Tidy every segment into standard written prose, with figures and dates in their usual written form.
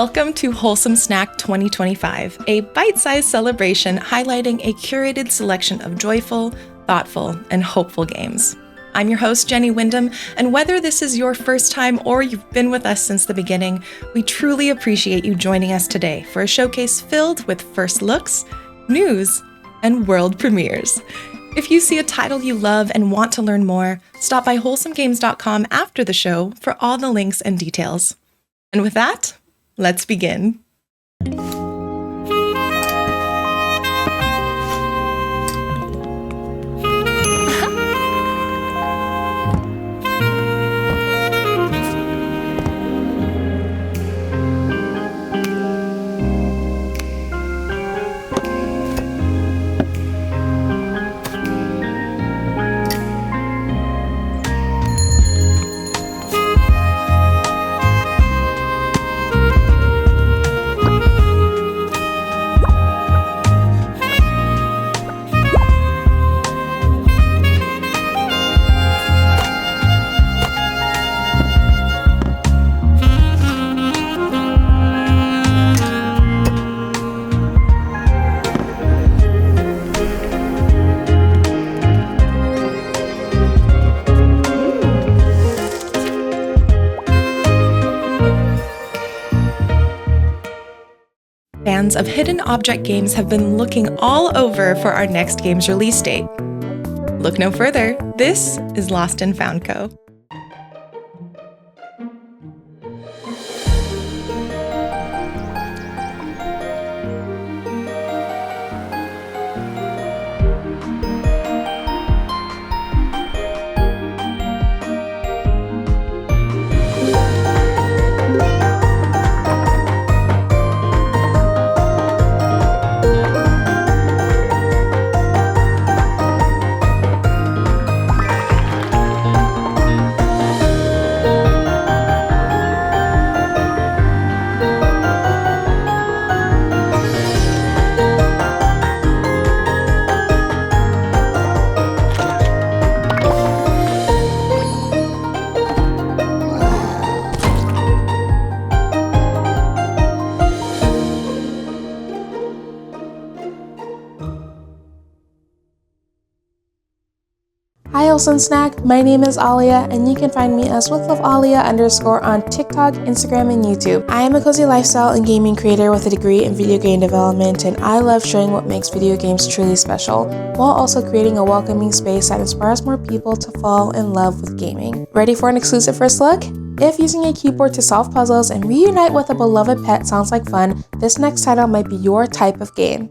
Welcome to Wholesome Snack 2025, a bite-sized celebration highlighting a curated selection of joyful, thoughtful, and hopeful games. I'm your host, Jenny Wyndham, and whether this is your first time or you've been with us since the beginning, we truly appreciate you joining us today for a showcase filled with first looks, news, and world premieres. If you see a title you love and want to learn more, stop by wholesomegames.com after the show for all the links and details. And with that, let's begin. Fans of hidden object games have been looking all over for our next game's release date. Look no further, this is Lost and Found Co. Hi Wholesome Snack, my name is Alia and you can find me as withlovealia_ on TikTok, Instagram, and YouTube. I am a cozy lifestyle and gaming creator with a degree in video game development, and I love showing what makes video games truly special, while also creating a welcoming space that inspires more people to fall in love with gaming. Ready for an exclusive first look? If using a keyboard to solve puzzles and reunite with a beloved pet sounds like fun, this next title might be your type of game.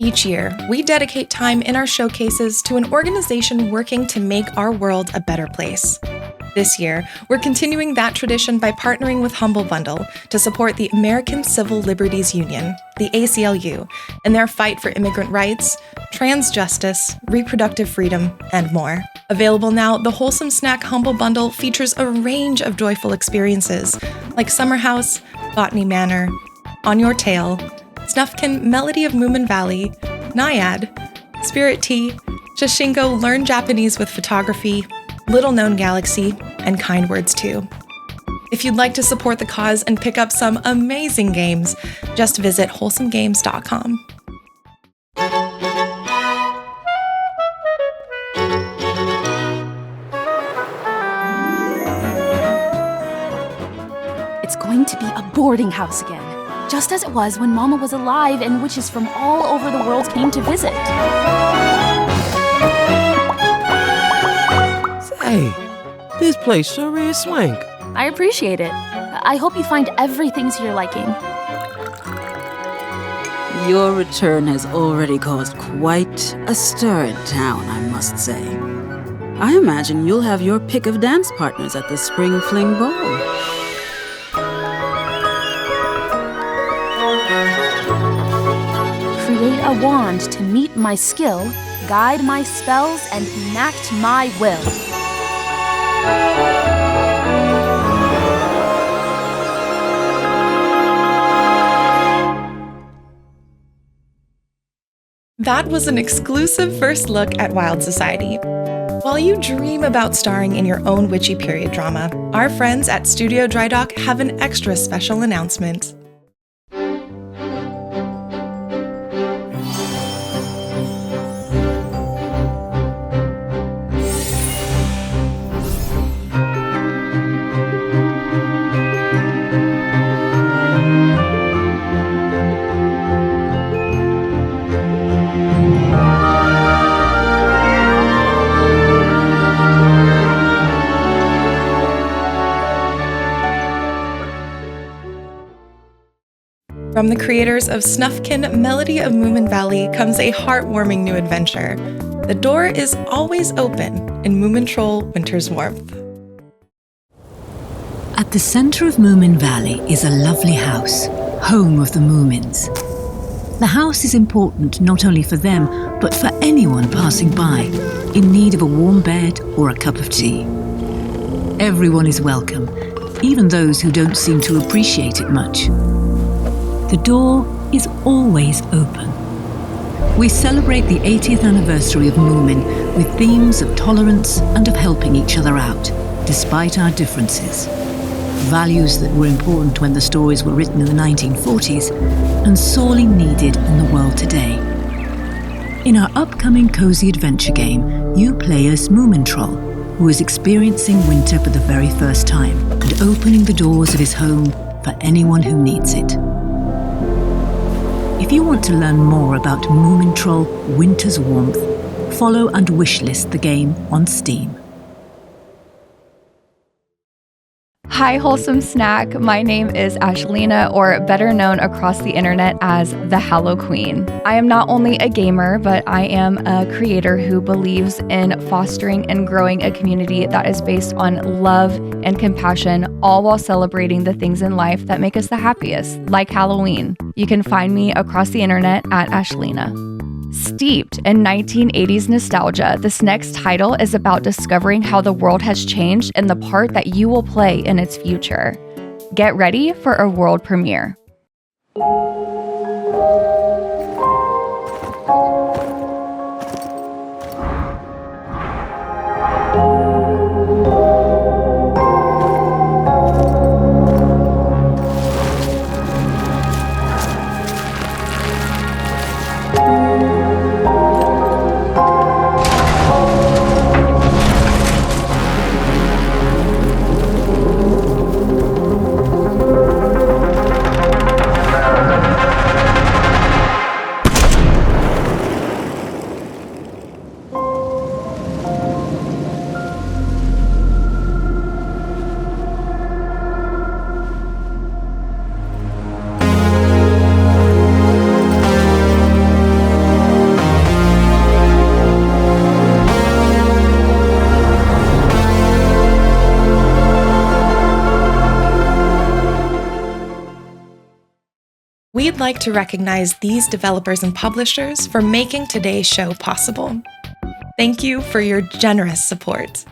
Each year, we dedicate time in our showcases to an organization working to make our world a better place. This year, we're continuing that tradition by partnering with Humble Bundle to support the American Civil Liberties Union, the ACLU, in their fight for immigrant rights, trans justice, reproductive freedom, and more. Available now, the Wholesome Snack Humble Bundle features a range of joyful experiences like Summer House, Botany Manor, On Your Tail, Snufkin Melody of Moomin Valley, Naiad, Spirit Tea, Shishingo Learn Japanese with Photography, Little Known Galaxy, and Kind Words 2. If you'd like to support the cause and pick up some amazing games, just visit wholesomegames.com. to be a boarding house again, just as it was when Mama was alive and witches from all over the world came to visit. Say, this place sure is swank. I appreciate it. I hope you find everything to your liking. Your return has already caused quite a stir in town, I must say. I imagine you'll have your pick of dance partners at the Spring Fling Ball. Create a wand to meet my skill, guide my spells, and enact my will. That was an exclusive first look at Wild Society. While you dream about starring in your own witchy period drama, our friends at Studio Dry Dock have an extra special announcement. From the creators of Snufkin Melody of Moomin Valley comes a heartwarming new adventure. The door is always open in Moomin Troll Winter's Warmth. At the center of Moomin Valley is a lovely house, home of the Moomins. The house is important not only for them, but for anyone passing by, in need of a warm bed or a cup of tea. Everyone is welcome, even those who don't seem to appreciate it much. The door is always open. We celebrate the 80th anniversary of Moomin with themes of tolerance and of helping each other out, despite our differences. Values that were important when the stories were written in the 1940s and sorely needed in the world today. In our upcoming cozy adventure game, you play as Moomin Troll, who is experiencing winter for the very first time and opening the doors of his home for anyone who needs it. If you want to learn more about Moomin Troll Winter's Warmth, follow and wishlist the game on Steam. Hi, Wholesome Snack. My name is Ashlina, or better known across the internet as the Hallow Queen. I am not only a gamer, but I am a creator who believes in fostering and growing a community that is based on love and compassion, all while celebrating the things in life that make us the happiest, like Halloween. You can find me across the internet at Ashlina. Steeped in 1980s nostalgia, this next title is about discovering how the world has changed and the part that you will play in its future. Get ready for a world premiere. We'd like to recognize these developers and publishers for making today's show possible. Thank you for your generous support.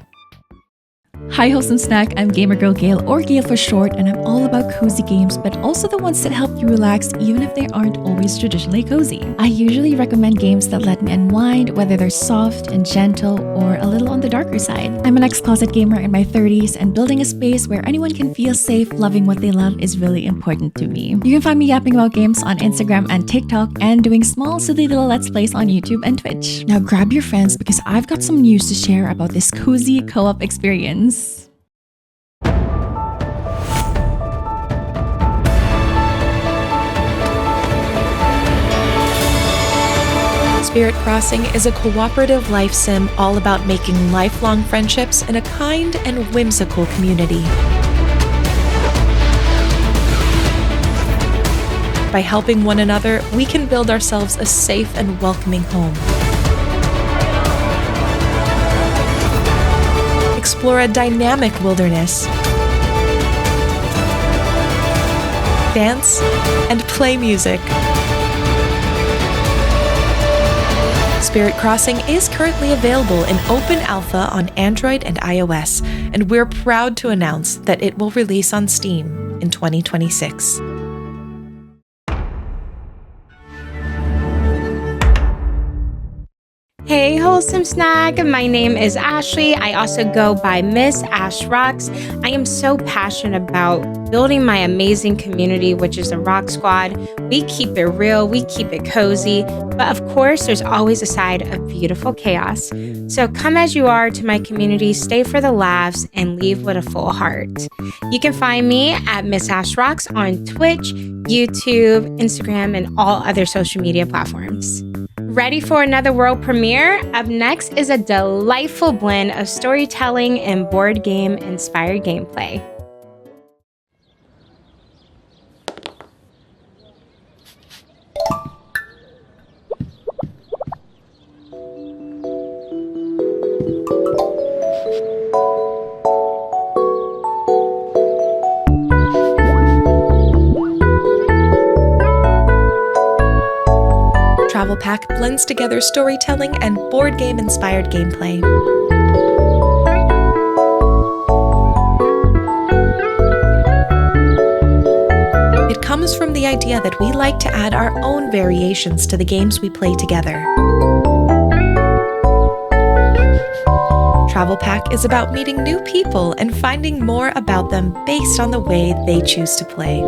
Hi, Wholesome Snack. I'm Gamer Girl Gail, or Gail for short, and I'm all about cozy games, but also the ones that help you relax even if they aren't always traditionally cozy. I usually recommend games that let me unwind, whether they're soft and gentle or a little on the darker side. I'm an ex-closet gamer in my 30s, and building a space where anyone can feel safe loving what they love is really important to me. You can find me yapping about games on Instagram and TikTok, and doing small silly little Let's Plays on YouTube and Twitch. Now grab your friends because I've got some news to share about this cozy co-op experience. Spirit Crossing is a cooperative life sim all about making lifelong friendships in a kind and whimsical community. By helping one another, we can build ourselves a safe and welcoming home. Explore a dynamic wilderness. Dance and play music. Spirit Crossing is currently available in open alpha on Android and iOS, and we're proud to announce that it will release on Steam in 2026. Hey, Wholesome Snack. My name is Ashley. I also go by Miss Ash Rocks. I am so passionate about building my amazing community, which is the Rock Squad. We keep it real, we keep it cozy, but of course, there's always a side of beautiful chaos. So come as you are to my community, stay for the laughs, and leave with a full heart. You can find me at Miss Ash Rocks on Twitch, YouTube, Instagram, and all other social media platforms. Ready for another world premiere? Up next is a delightful blend of storytelling and board game inspired gameplay. Travel Pack blends together storytelling and board game-inspired gameplay. It comes from the idea that we like to add our own variations to the games we play together. Travel Pack is about meeting new people and finding more about them based on the way they choose to play.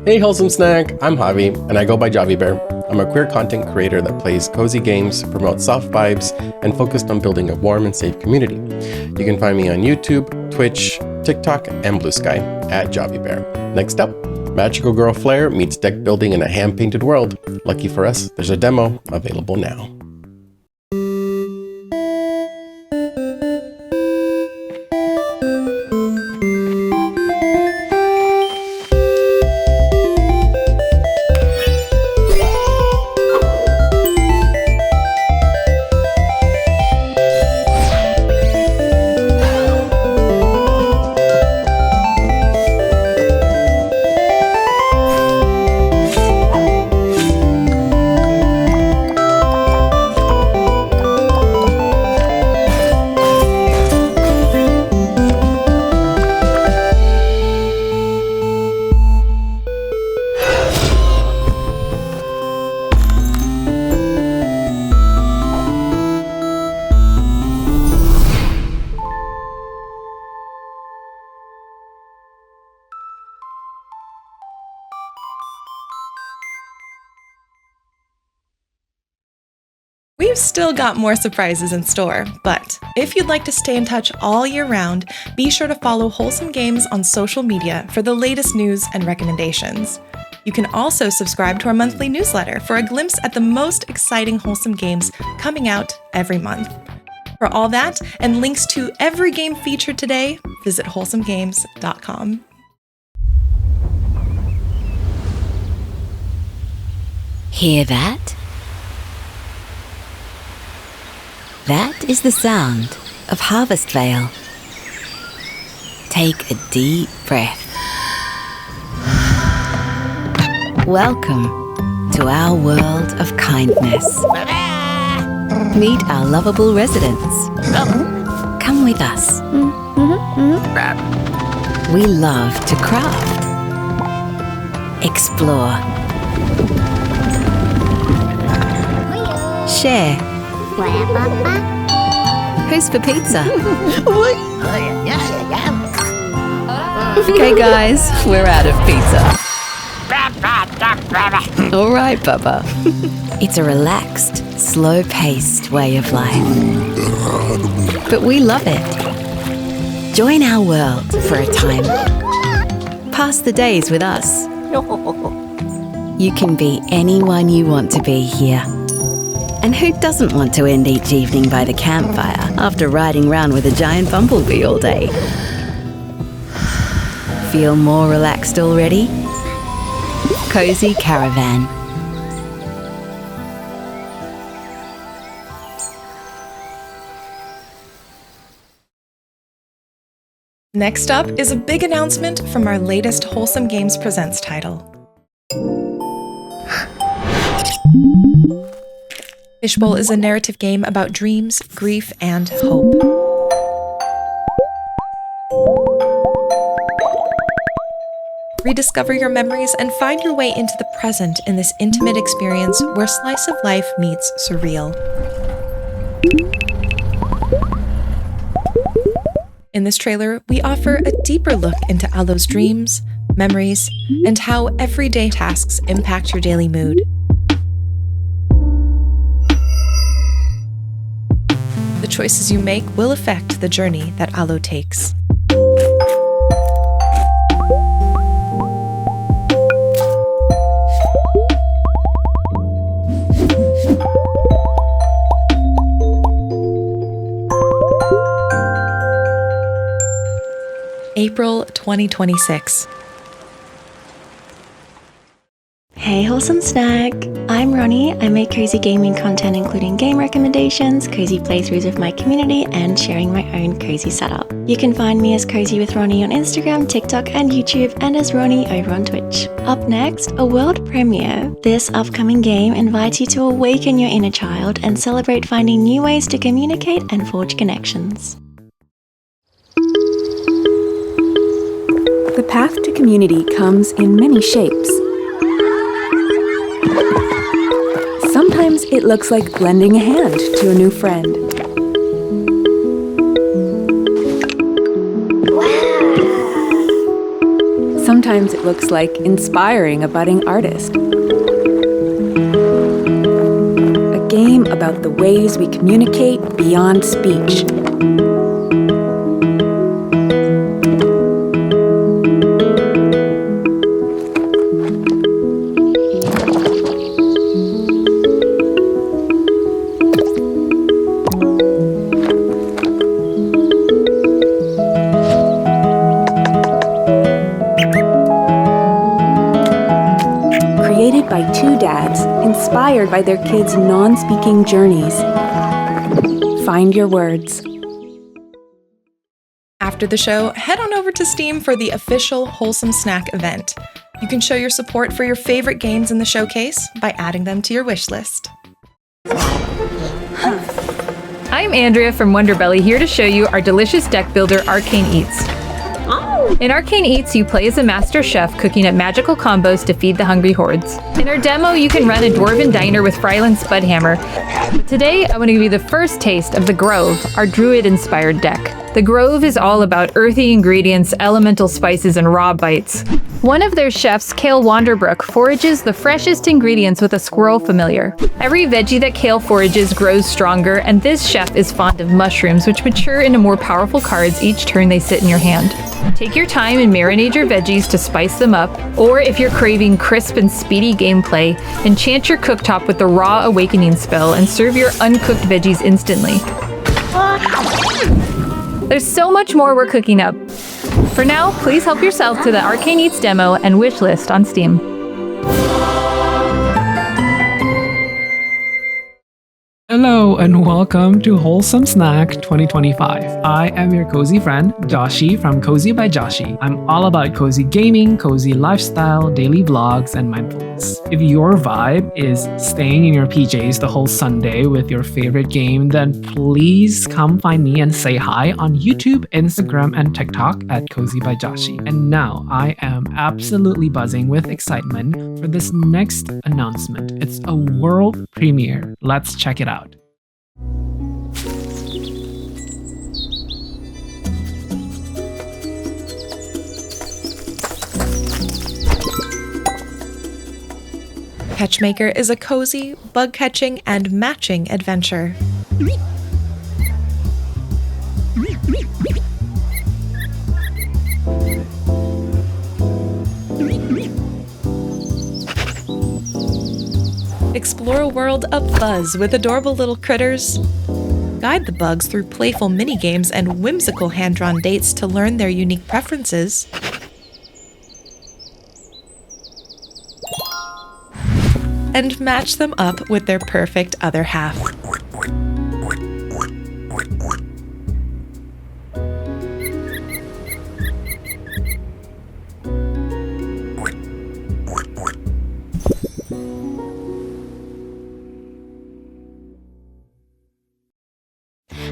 Hey Wholesome Snack, I'm Javi, and I go by Javi Bear. I'm a queer content creator that plays cozy games, promotes soft vibes, and focused on building a warm and safe community. You can find me on YouTube, Twitch, TikTok, and Blue Sky at Javi Bear. Next up, Magical Girl Flair meets deck building in a hand-painted world. Lucky for us, there's a demo available now. We've still got more surprises in store, but if you'd like to stay in touch all year round, be sure to follow Wholesome Games on social media for the latest news and recommendations. You can also subscribe to our monthly newsletter for a glimpse at the most exciting Wholesome games coming out every month. For all that and links to every game featured today, visit wholesomegames.com. Hear that? That is the sound of Harvest Vale. Take a deep breath. Welcome to our world of kindness. Meet our lovable residents. Come with us. We love to craft, explore, share. Who's for pizza? Okay, guys, we're out of pizza. All right, Bubba. It's a relaxed, slow-paced way of life. But we love it. Join our world for a time. Pass the days with us. You can be anyone you want to be here. And who doesn't want to end each evening by the campfire after riding round with a giant bumblebee all day? Feel more relaxed already? Cozy Caravan. Next up is a big announcement from our latest Wholesome Games Presents title. Fishbowl is a narrative game about dreams, grief, and hope. Rediscover your memories and find your way into the present in this intimate experience where slice of life meets surreal. In this trailer, we offer a deeper look into Alo's dreams, memories, and how everyday tasks impact your daily mood. The choices you make will affect the journey that Alo takes. April 2026. Hey Wholesome Snack! I'm Ronnie. I make cozy gaming content including game recommendations, cozy playthroughs with my community, and sharing my own cozy setup. You can find me as Cozy with Ronnie on Instagram, TikTok, and YouTube, and as Ronnie over on Twitch. Up next, a world premiere. This upcoming game invites you to awaken your inner child and celebrate finding new ways to communicate and forge connections. The path to community comes in many shapes. Sometimes it looks like lending a hand to a new friend. Sometimes it looks like inspiring a budding artist. A game about the ways we communicate beyond speech. By two dads, inspired by their kids' non-speaking journeys. Find your words. After the show, head on over to Steam for the official Wholesome Snack event. You can show your support for your favorite games in the showcase by adding them to your wish list. I'm Andrea from Wonderbelly, here to show you our delicious deck builder, Arcane Eats. In Arcane Eats, you play as a master chef cooking up magical combos to feed the hungry hordes. In our demo, you can run a dwarven diner with Fryland Spudhammer. But today, I want to give you the first taste of the Grove, our druid-inspired deck. The Grove is all about earthy ingredients, elemental spices, and raw bites. One of their chefs, Kale Wanderbrook, forages the freshest ingredients with a squirrel familiar. Every veggie that Kale forages grows stronger, and this chef is fond of mushrooms, which mature into more powerful cards each turn they sit in your hand. Take your time and marinate your veggies to spice them up, or if you're craving crisp and speedy gameplay, enchant your cooktop with the Raw Awakening spell and serve your uncooked veggies instantly. There's so much more we're cooking up. For now, please help yourself to the Arcane Eats demo and wish list on Steam. Hello and welcome to Wholesome Snack 2025. I am your cozy friend, Joshi from Cozy by Joshi. I'm all about cozy gaming, cozy lifestyle, daily vlogs, and mindfulness. If your vibe is staying in your PJs the whole Sunday with your favorite game, then please come find me and say hi on YouTube, Instagram, and TikTok at Cozy by Joshi. And now I am absolutely buzzing with excitement for this next announcement. It's a world premiere. Let's check it out. Catchmaker is a cozy, bug-catching, and matching adventure. Explore a world of buzz with adorable little critters. Guide the bugs through playful mini-games and whimsical hand-drawn dates to learn their unique preferences. And match them up with their perfect other half.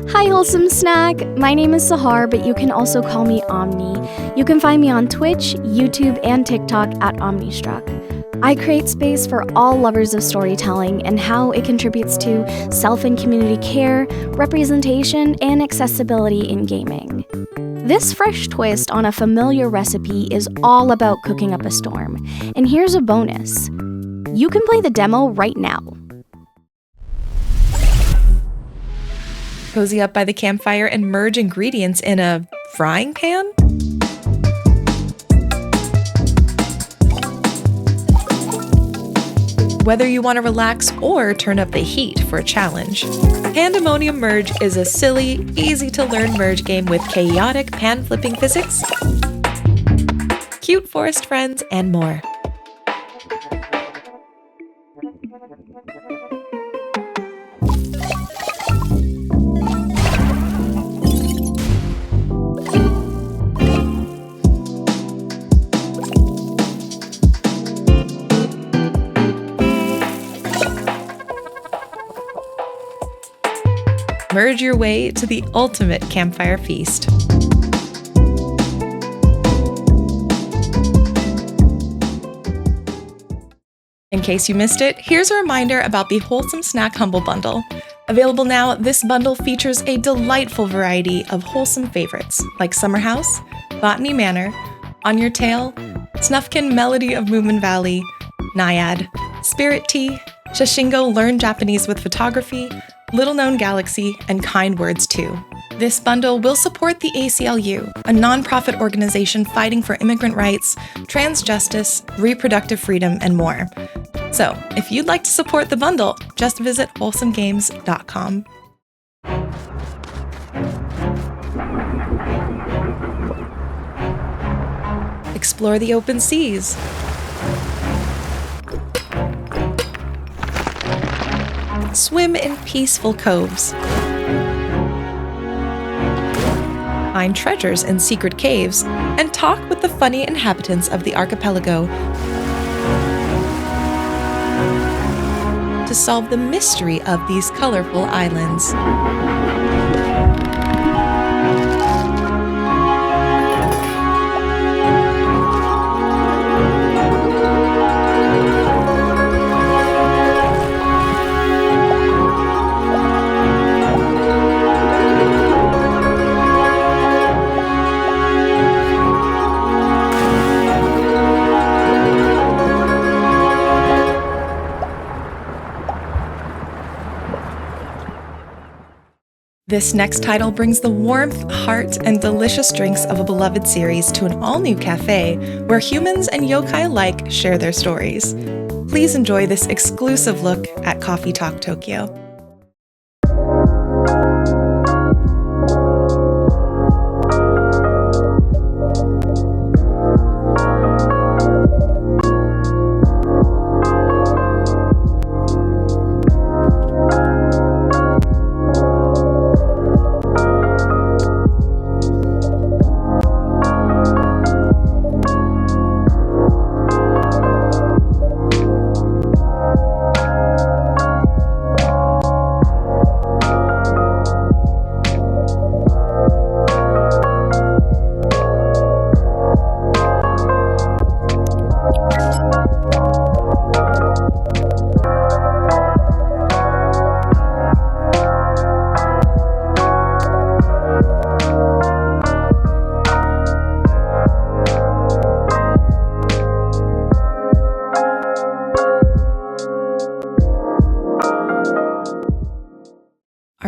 Hi, Wholesome Snack! My name is Sahar, but you can also call me Omni. You can find me on Twitch, YouTube, and TikTok at OmniStruck. I create space for all lovers of storytelling and how it contributes to self and community care, representation, and accessibility in gaming. This fresh twist on a familiar recipe is all about cooking up a storm. And here's a bonus. You can play the demo right now. Cozy up by the campfire and merge ingredients in a frying pan? Whether you want to relax or turn up the heat for a challenge, Pandemonium Merge is a silly, easy-to-learn merge game with chaotic pan-flipping physics, cute forest friends, and more. Merge your way to the ultimate campfire feast. In case you missed it, here's a reminder about the Wholesome Snack Humble Bundle. Available now, this bundle features a delightful variety of wholesome favorites like Summer House, Botany Manor, On Your Tail, Snufkin Melody of Moomin Valley, Naiad, Spirit Tea, Shashingo Learn Japanese with Photography, Little Known Galaxy, and Kind Words Too. This bundle will support the ACLU, a nonprofit organization fighting for immigrant rights, trans justice, reproductive freedom, and more. So, if you'd like to support the bundle, just visit wholesomegames.com. Explore the open seas. Swim in peaceful coves. Find treasures in secret caves, and talk with the funny inhabitants of the archipelago to solve the mystery of these colorful islands. This next title brings the warmth, heart, and delicious drinks of a beloved series to an all-new cafe where humans and yokai alike share their stories. Please enjoy this exclusive look at Coffee Talk Tokyo.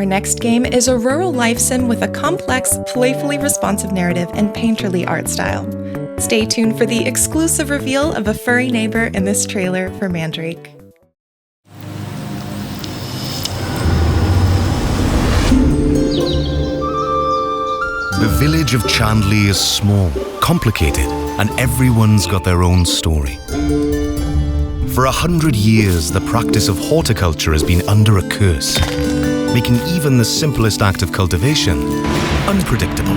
Our next game is a rural life sim with a complex, playfully responsive narrative and painterly art style. Stay tuned for the exclusive reveal of a furry neighbor in this trailer for Mandrake. The village of Chandley is small, complicated, and everyone's got their own story. For 100 years, the practice of horticulture has been under a curse, making even the simplest act of cultivation unpredictable.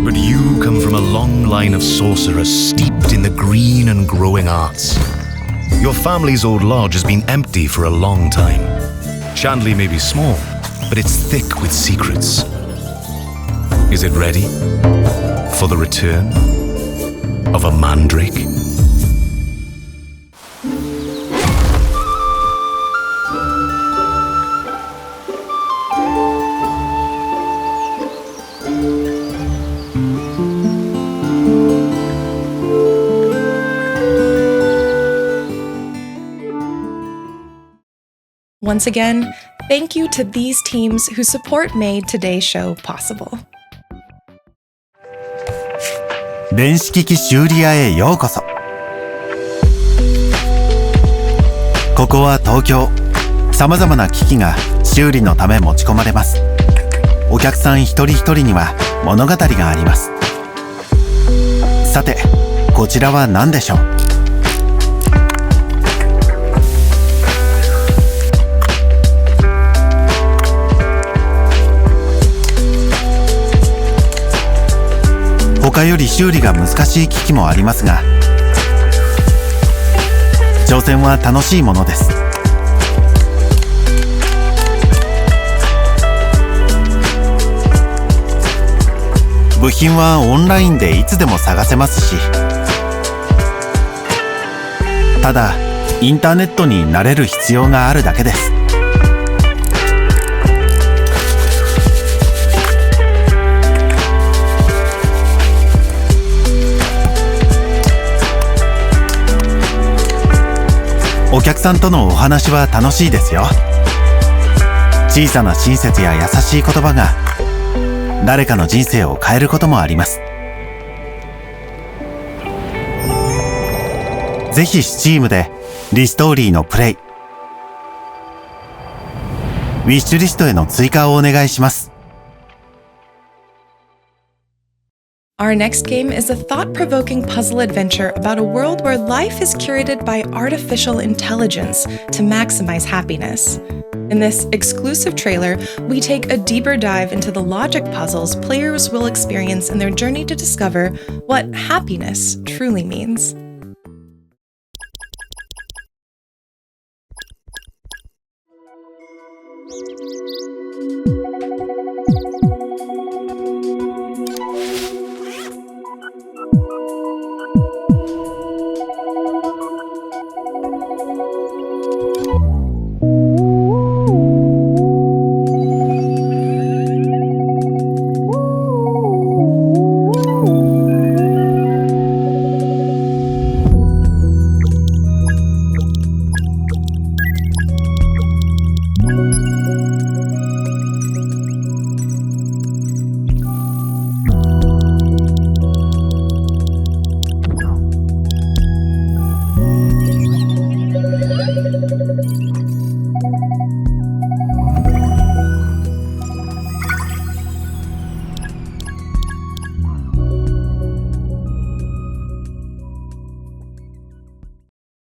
But you come from a long line of sorcerers steeped in the green and growing arts. Your family's old lodge has been empty for a long time. Chandley may be small, but it's thick with secrets. Is it ready for the return of a Mandrake? Once again, thank you to these teams whose support made today's show possible. 電子機器修理屋へようこそ。ここは東京。さまざまな機器が修理のため持ち込まれます。お客さん一人一人には物語があります。さて、こちらは何でしょう？他より修理が難しい機器もありますが、挑戦は楽しいものです。部品はオンラインでいつでも探せますし、ただインターネットに慣れる必要があるだけです。お客さんとのお話は楽しいですよ。小さな親切や優しい言葉が誰かの人生を変えることもあります。ぜひ Steam でReStoryのプレイ、ウィッシュリストへの追加をお願いします。Our next game is a thought-provoking puzzle adventure about a world where life is curated by artificial intelligence to maximize happiness. In this exclusive trailer, we take a deeper dive into the logic puzzles players will experience in their journey to discover what happiness truly means.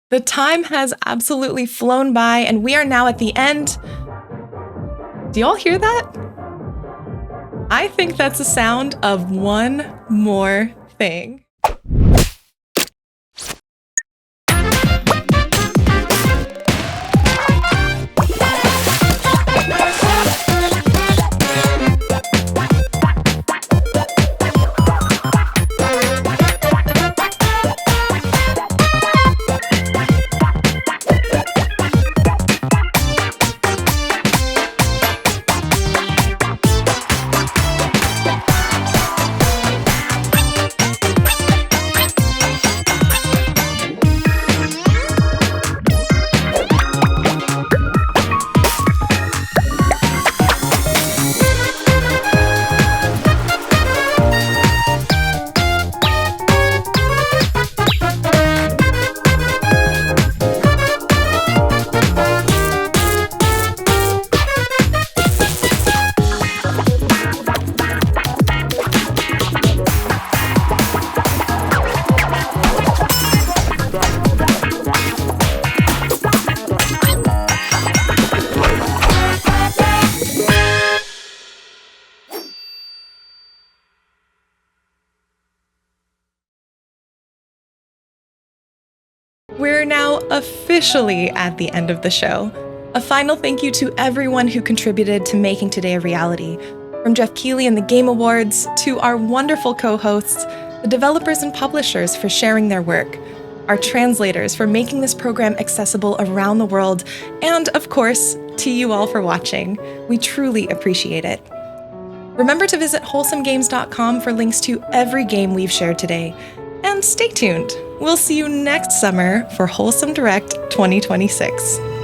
The time has absolutely flown by, and we are now at the end. Do y'all hear that? I think that's the sound of one more thing. We're now officially at the end of the show. A final thank you to everyone who contributed to making today a reality. From Geoff Keighley and the Game Awards to our wonderful co-hosts, the developers and publishers for sharing their work, our translators for making this program accessible around the world, and of course, to you all for watching. We truly appreciate it. Remember to visit wholesomegames.com for links to every game we've shared today. And stay tuned. We'll see you next summer for Wholesome Direct 2026.